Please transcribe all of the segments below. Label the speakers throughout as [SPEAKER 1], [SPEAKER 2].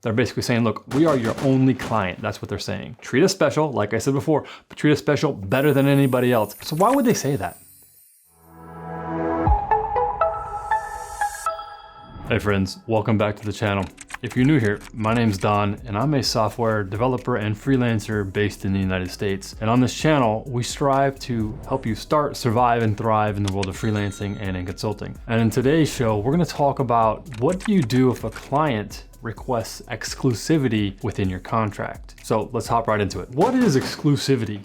[SPEAKER 1] They're basically saying, look, we are your only client. That's what they're saying. Treat us special, like I said before, but treat us special better than anybody else. So why would they say that? Hey friends, welcome back to the channel. If you're new here, my name's Don, and I'm a software developer and freelancer based in the United States. And on this channel, we strive to help you start, survive, and thrive in the world of freelancing and in consulting. And in today's show, we're gonna talk about what do you do if a client requests exclusivity within your contract. So let's hop right into it. What is exclusivity?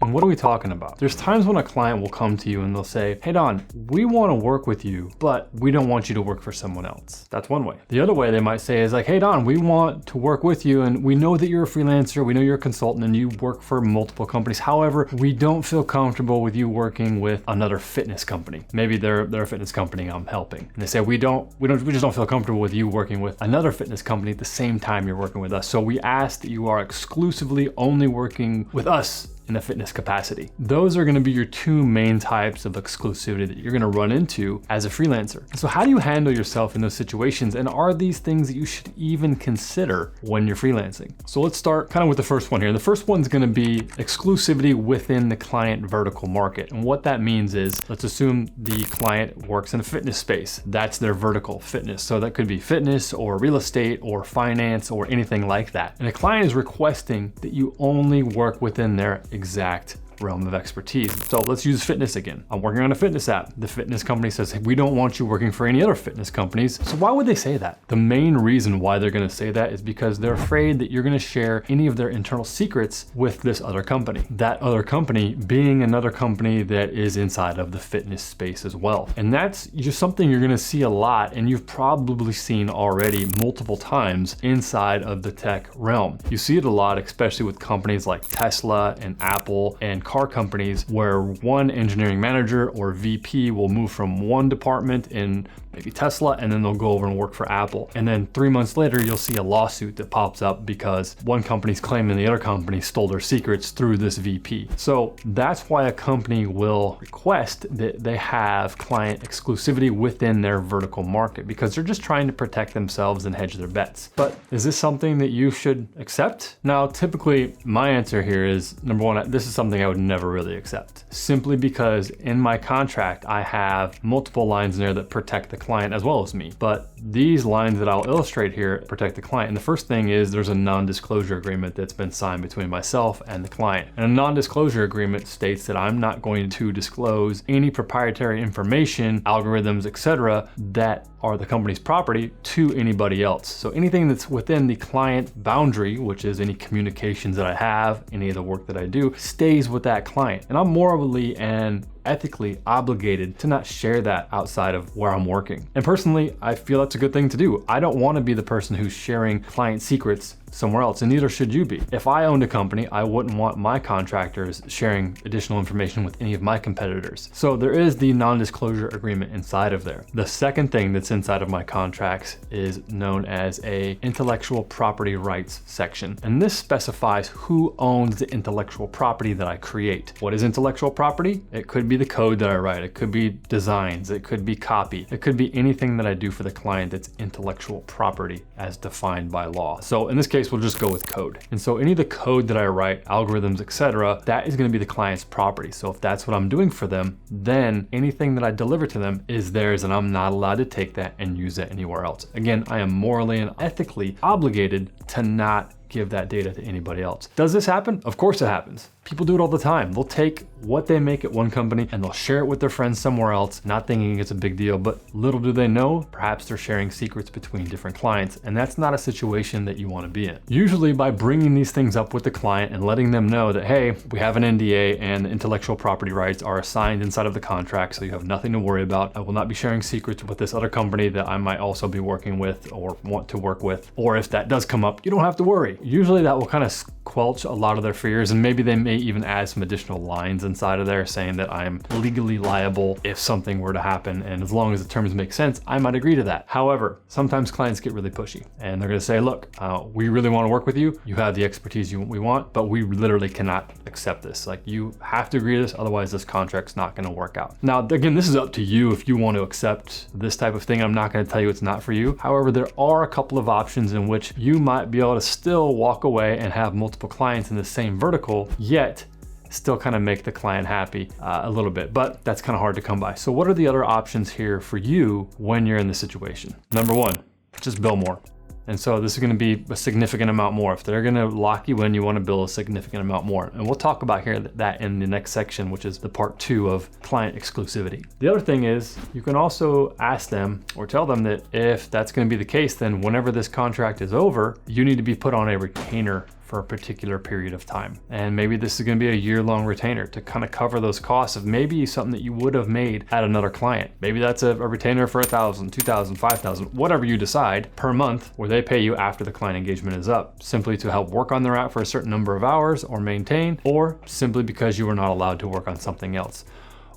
[SPEAKER 1] And what are we talking about? There's times when a client will come to you and they'll say, hey Don, we want to work with you, but we don't want you to work for someone else. That's one way. The other way they might say is like, hey Don, we want to work with you and we know that you're a freelancer, we know you're a consultant and you work for multiple companies. However, we don't feel comfortable with you working with another fitness company. Maybe they're a fitness company I'm helping. And they say, we just don't feel comfortable with you working with another fitness company at the same time you're working with us. So we ask that you are exclusively only working with us in a fitness capacity. Those are gonna be your two main types of exclusivity that you're gonna run into as a freelancer. So how do you handle yourself in those situations? And are these things that you should even consider when you're freelancing? So let's start kind of with the first one here. The first one's gonna be exclusivity within the client vertical market. And what that means is, let's assume the client works in a fitness space. That's their vertical, fitness. So that could be fitness or real estate or finance or anything like that. And a client is requesting that you only work within their exact realm of expertise. So let's use fitness again. I'm working on a fitness app. The fitness company says, hey, we don't want you working for any other fitness companies. So why would they say that? The main reason why they're gonna say that is because they're afraid that you're gonna share any of their internal secrets with this other company. That other company being another company that is inside of the fitness space as well. And that's just something you're gonna see a lot, and you've probably seen already multiple times inside of the tech realm. You see it a lot, especially with companies like Tesla and Apple and car companies, where one engineering manager or VP will move from one department in maybe Tesla and then they'll go over and work for Apple. And then 3 months later, you'll see a lawsuit that pops up because one company's claiming the other company stole their secrets through this VP. So that's why a company will request that they have client exclusivity within their vertical market, because they're just trying to protect themselves and hedge their bets. But is this something that you should accept? Now, typically my answer here is, number one, this is something I would never really accept, simply because in my contract, I have multiple lines in there that protect the client as well as me. But these lines that I'll illustrate here protect the client. And the first thing is there's a non-disclosure agreement that's been signed between myself and the client. And a non-disclosure agreement states that I'm not going to disclose any proprietary information, algorithms, etc., that are the company's property to anybody else. So anything that's within the client boundary, which is any communications that I have, any of the work that I do, stays with that client. And I'm morally and ethically obligated to not share that outside of where I'm working. And personally, I feel that's a good thing to do. I don't want to be the person who's sharing client secrets somewhere else, and neither should you be. If I owned a company, I wouldn't want my contractors sharing additional information with any of my competitors. So there is the non-disclosure agreement inside of there. The second thing that's inside of my contracts is known as a intellectual property rights section. And this specifies who owns the intellectual property that I create. What is intellectual property? It could be the code that I write. It could be designs. It could be copy. It could be anything that I do for the client that's intellectual property as defined by law. So in this case, we'll just go with code. And so any of the code that I write, algorithms, etc., that is going to be the client's property. So if that's what I'm doing for them, then anything that I deliver to them is theirs, and I'm not allowed to take that and use it anywhere else. Again, I am morally and ethically obligated to not give that data to anybody else. Does this happen? Of course it happens. People do it all the time. They'll take what they make at one company and they'll share it with their friends somewhere else, not thinking it's a big deal, but little do they know, perhaps they're sharing secrets between different clients, and that's not a situation that you want to be in. Usually by bringing these things up with the client and letting them know that, hey, we have an NDA and intellectual property rights are assigned inside of the contract, so you have nothing to worry about. I will not be sharing secrets with this other company that I might also be working with or want to work with, or if that does come up, you don't have to worry. Usually that will kind of quelch a lot of their fears, and maybe they may even add some additional lines inside of there saying that I'm legally liable if something were to happen, and as long as the terms make sense, I might agree to that. However, sometimes clients get really pushy and they're gonna say, look, we really wanna work with you. You have the expertise we want, but we literally cannot accept this. Like, you have to agree to this, otherwise this contract's not gonna work out. Now, again, this is up to you if you want to accept this type of thing. I'm not gonna tell you it's not for you. However, there are a couple of options in which you might be able to still walk away and have multiple clients in the same vertical, yet still kind of make the client happy a little bit, but that's kind of hard to come by. So what are the other options here for you when you're in this situation? Number one, just bill more. And so this is gonna be a significant amount more. If they're gonna lock you in, you wanna bill a significant amount more. And we'll talk about here that in the next section, which is the part 2 of client exclusivity. The other thing is you can also ask them or tell them that if that's gonna be the case, then whenever this contract is over, you need to be put on a retainer for a particular period of time. And maybe this is gonna be a year-long retainer to kind of cover those costs of maybe something that you would have made at another client. Maybe that's a retainer for $1,000, $2,000, $5,000, whatever you decide per month, where they pay you after the client engagement is up, simply to help work on their app for a certain number of hours or maintain, or simply because you were not allowed to work on something else.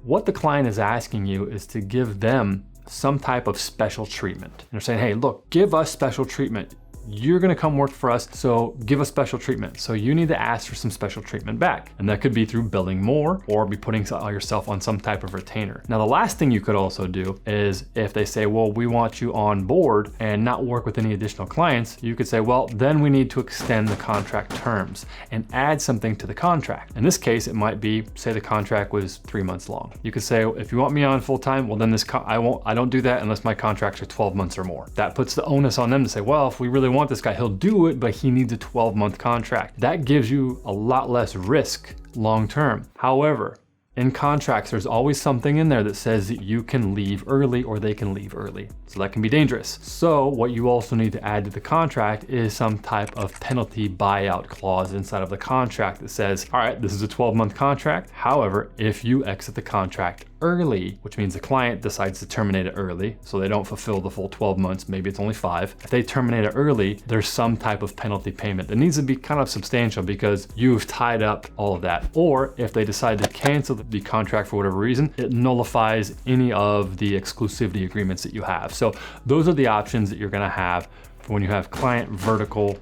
[SPEAKER 1] What the client is asking you is to give them some type of special treatment. And they're saying, hey, look, give us special treatment. You're gonna come work for us, so give us special treatment. So you need to ask for some special treatment back. And that could be through billing more or be putting yourself on some type of retainer. Now, the last thing you could also do is if they say, well, we want you on board and not work with any additional clients, you could say, well, then we need to extend the contract terms and add something to the contract. In this case, it might be, say the contract was 3 months long. You could say, if you want me on full time, well, then I don't do that unless my contracts are 12 months or more. That puts the onus on them to say, well, if we really want this guy, he'll do it, but he needs a 12-month contract. That gives you a lot less risk long term. However, in contracts, there's always something in there that says that you can leave early or they can leave early. So that can be dangerous. So what you also need to add to the contract is some type of penalty buyout clause inside of the contract that says, all right, this is a 12-month contract. However, if you exit the contract early, which means the client decides to terminate it early, so they don't fulfill the full 12 months, maybe it's only 5. If they terminate it early, there's some type of penalty payment that needs to be kind of substantial because you've tied up all of that. Or if they decide to cancel the contract for whatever reason, it nullifies any of the exclusivity agreements that you have. So those are the options that you're gonna have for when you have client vertical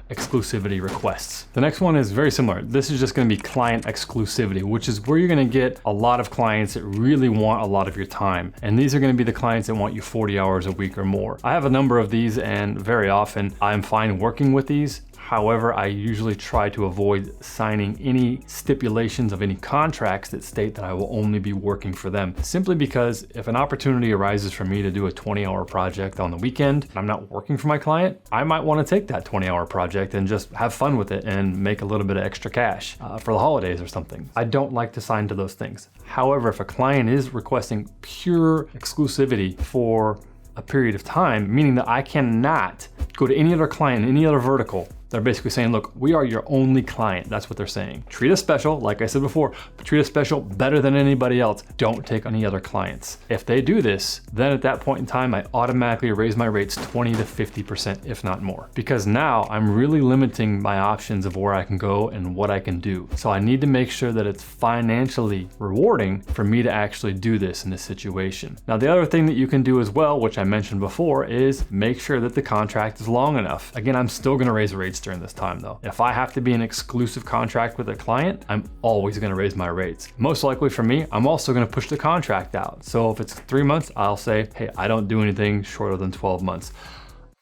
[SPEAKER 1] exclusivity requests. The next one is very similar. This is just going to be client exclusivity, which is where you're going to get a lot of clients that really want a lot of your time. And these are going to be the clients that want you 40 hours a week or more. I have a number of these, and very often I'm fine working with these. However, I usually try to avoid signing any stipulations of any contracts that state that I will only be working for them. Simply because if an opportunity arises for me to do a 20-hour project on the weekend and I'm not working for my client, I might want to take that 20-hour project and just have fun with it and make a little bit of extra cash for the holidays or something. I don't like to sign to those things. However, if a client is requesting pure exclusivity for a period of time, meaning that I cannot go to any other client, any other vertical, they're basically saying, look, we are your only client. That's what they're saying. Treat us special, like I said before, but treat us special better than anybody else. Don't take any other clients. If they do this, then at that point in time, I automatically raise my rates 20 to 50%, if not more. Because now I'm really limiting my options of where I can go and what I can do. So I need to make sure that it's financially rewarding for me to actually do this in this situation. Now, the other thing that you can do as well, which I mentioned before, is make sure that the contract is long enough. Again, I'm still gonna raise rates during this time though. If I have to be in exclusive contract with a client, I'm always gonna raise my rates. Most likely for me, I'm also gonna push the contract out. So if it's 3 months, I'll say, hey, I don't do anything shorter than 12 months.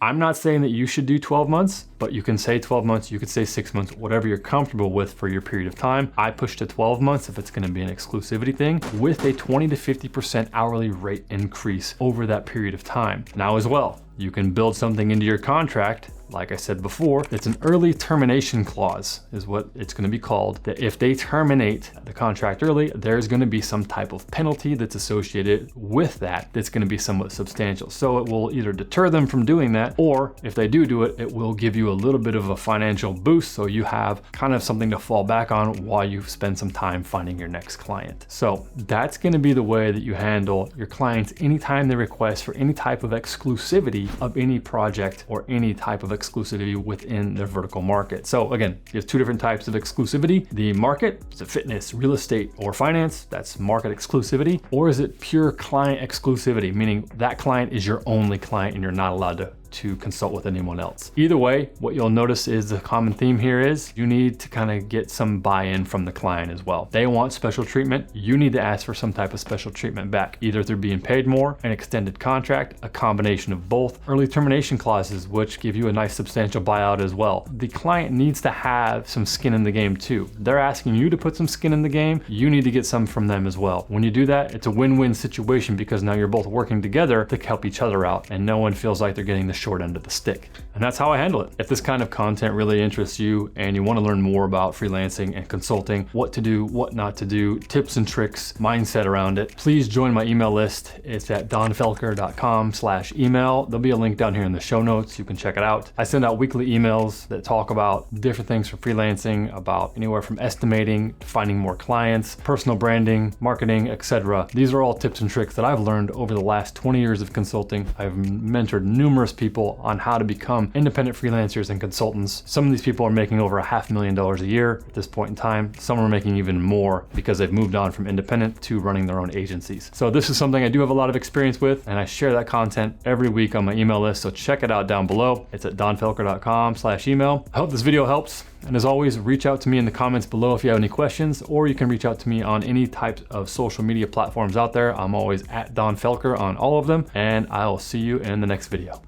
[SPEAKER 1] I'm not saying that you should do 12 months, but you can say 12 months, you could say 6 months, whatever you're comfortable with for your period of time. I push to 12 months if it's gonna be an exclusivity thing with a 20 to 50% hourly rate increase over that period of time. Now as well, you can build something into your contract. Like I said before, it's an early termination clause is what it's gonna be called, that if they terminate the contract early, there's gonna be some type of penalty that's associated with that that's gonna be somewhat substantial. So it will either deter them from doing that, or if they do it, it will give you a little bit of a financial boost so you have kind of something to fall back on while you spend some time finding your next client. So that's gonna be the way that you handle your clients anytime they request for any type of exclusivity of any project or any type of exclusivity within their vertical market. So again, you have two different types of exclusivity. The market, is it fitness, real estate, or finance? That's market exclusivity. Or is it pure client exclusivity, meaning that client is your only client and you're not allowed to consult with anyone else? Either way, what you'll notice is the common theme here is you need to kind of get some buy-in from the client as well. They want special treatment. You need to ask for some type of special treatment back, either through being paid more, an extended contract, a combination of both, early termination clauses, which give you a nice substantial buyout as well. The client needs to have some skin in the game too. They're asking you to put some skin in the game. You need to get some from them as well. When you do that, it's a win-win situation because now you're both working together to help each other out and no one feels like they're getting the short end of the stick. And that's how I handle it. If this kind of content really interests you and you want to learn more about freelancing and consulting, what to do, what not to do, tips and tricks, mindset around it, please join my email list. It's at donfelker.com/email. There'll be a link down here in the show notes. You can check it out. I send out weekly emails that talk about different things for freelancing, about anywhere from estimating to finding more clients, personal branding, marketing, etc. These are all tips and tricks that I've learned over the last 20 years of consulting. I've mentored numerous people on how to become independent freelancers and consultants. Some of these people are making over $500,000 a year at this point in time. Some are making even more because they've moved on from independent to running their own agencies. So this is something I do have a lot of experience with, and I share that content every week on my email list. So check it out down below. It's at donfelker.com/email. I hope this video helps. And as always, reach out to me in the comments below if you have any questions, or you can reach out to me on any types of social media platforms out there. I'm always at Don Felker on all of them, and I'll see you in the next video.